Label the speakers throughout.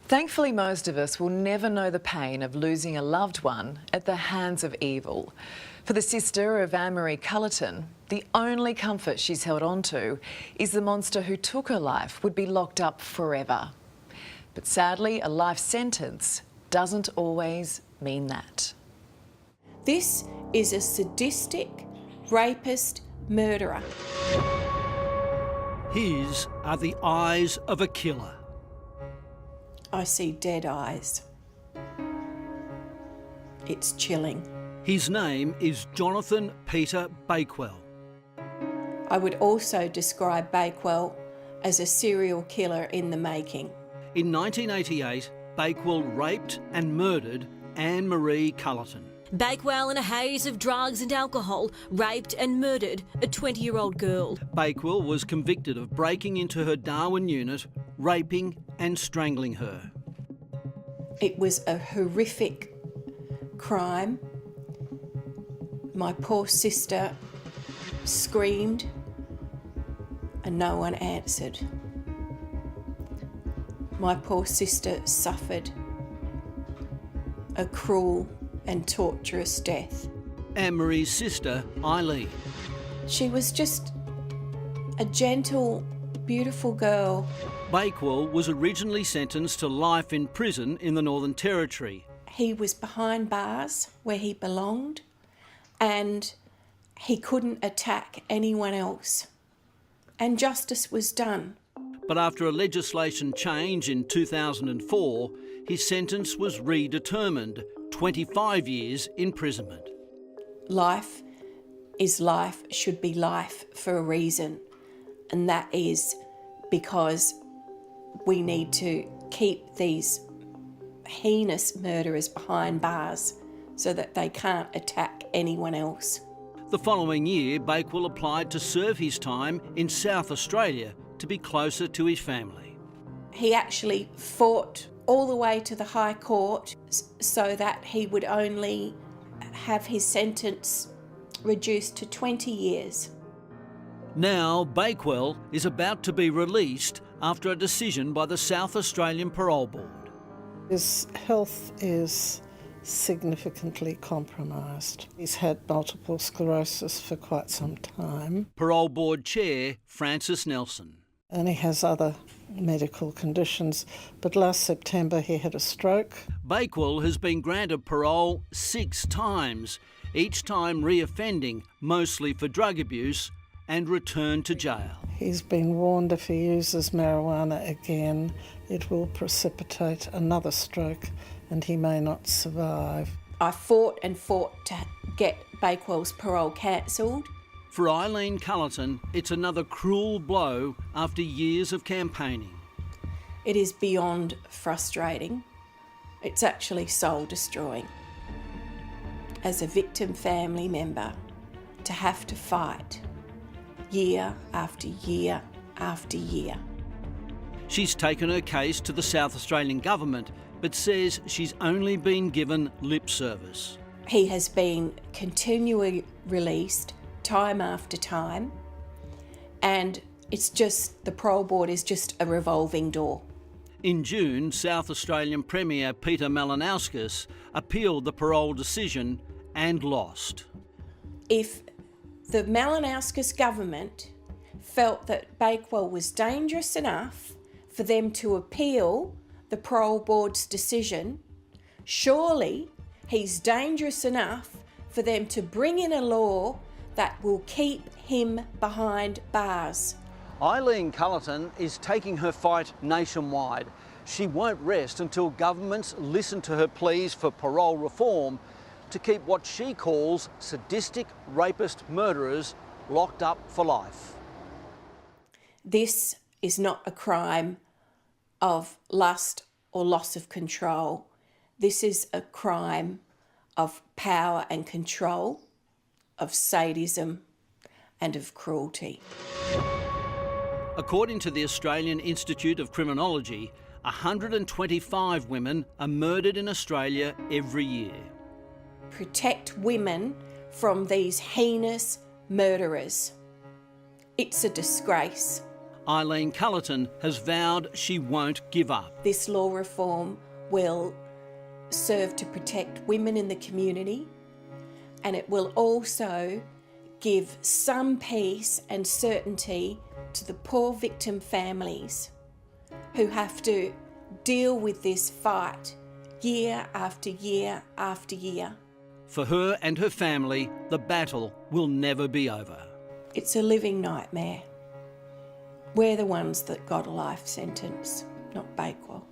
Speaker 1: Thankfully, most of us will never know the pain of losing a loved one at the hands of evil. For the sister of Anne-Marie Cullerton, the only comfort she's held on to is the monster who took her life would be locked up forever. But sadly, a life sentence doesn't always mean that.
Speaker 2: This is a sadistic, rapist, murderer.
Speaker 3: His are the eyes of a killer.
Speaker 2: I see dead eyes. It's chilling.
Speaker 3: His name is Jonathan Peter Bakewell.
Speaker 2: I would also describe Bakewell as a serial killer in the making.
Speaker 3: In 1988, Bakewell raped and murdered Anne-Marie Cullerton.
Speaker 4: Bakewell, in a haze of drugs and alcohol, raped and murdered a 20-year-old girl.
Speaker 3: Bakewell was convicted of breaking into her Darwin unit, raping and strangling her.
Speaker 2: It was a horrific crime. My poor sister screamed and no one answered. My poor sister suffered a cruel and torturous death.
Speaker 3: Anne-Marie's sister, Eileen.
Speaker 2: She was just a gentle, beautiful girl.
Speaker 3: Bakewell was originally sentenced to life in prison in the Northern Territory.
Speaker 2: He was behind bars where he belonged and he couldn't attack anyone else. And justice was done.
Speaker 3: But after a legislation change in 2004, his sentence was redetermined, 25 years imprisonment.
Speaker 2: Life is life, should be life for a reason. And that is because we need to keep these heinous murderers behind bars so that they can't attack anyone else.
Speaker 3: The following year, Bakewell applied to serve his time in South Australia to be closer to his family.
Speaker 2: He actually fought all the way to the High Court so that he would only have his sentence reduced to 20 years.
Speaker 3: Now, Bakewell is about to be released after a decision by the South Australian Parole Board.
Speaker 5: His health is significantly compromised. He's had multiple sclerosis for quite some time.
Speaker 3: Parole Board Chair Francis Nelson.
Speaker 5: And he has other medical conditions, but last September he had a stroke.
Speaker 3: Bakewell has been granted parole 6 times, each time reoffending, mostly for drug abuse, and returned to jail.
Speaker 5: He's been warned if he uses marijuana again, it will precipitate another stroke and he may not survive.
Speaker 2: I fought and fought to get Bakewell's parole cancelled.
Speaker 3: For Eileen Cullerton, it's another cruel blow after years of campaigning.
Speaker 2: It is beyond frustrating. It's actually soul-destroying. As a victim family member, to have to fight year after year after year.
Speaker 3: She's taken her case to the South Australian government, but says she's only been given lip service.
Speaker 2: He has been continually released time after time, and it's just, the parole board is just a revolving door.
Speaker 3: In June, South Australian Premier Peter Malinauskas appealed the parole decision and lost.
Speaker 2: If the Malinauskas government felt that Bakewell was dangerous enough for them to appeal the parole board's decision, surely he's dangerous enough for them to bring in a law that will keep him behind bars.
Speaker 3: Eileen Cullerton is taking her fight nationwide. She won't rest until governments listen to her pleas for parole reform to keep what she calls sadistic rapist murderers locked up for life.
Speaker 2: This is not a crime of lust or loss of control. This is a crime of power and control, of sadism and of cruelty.
Speaker 3: According to the Australian Institute of Criminology, 125 women are murdered in Australia every year.
Speaker 2: Protect women from these heinous murderers. It's a disgrace.
Speaker 3: Eileen Cullerton has vowed she won't give up.
Speaker 2: This law reform will serve to protect women in the community, and it will also give some peace and certainty to the poor victim families who have to deal with this fight year after year after year.
Speaker 3: For her and her family, the battle will never be over.
Speaker 2: It's a living nightmare. We're the ones that got a life sentence, not Bakewell.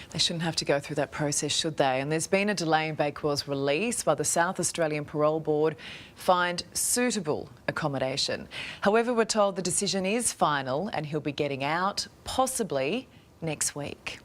Speaker 1: They shouldn't have to go through that process, should they? And there's been a delay in Bakewell's release while the South Australian Parole Board find suitable accommodation. However, we're told the decision is final and he'll be getting out, possibly next week.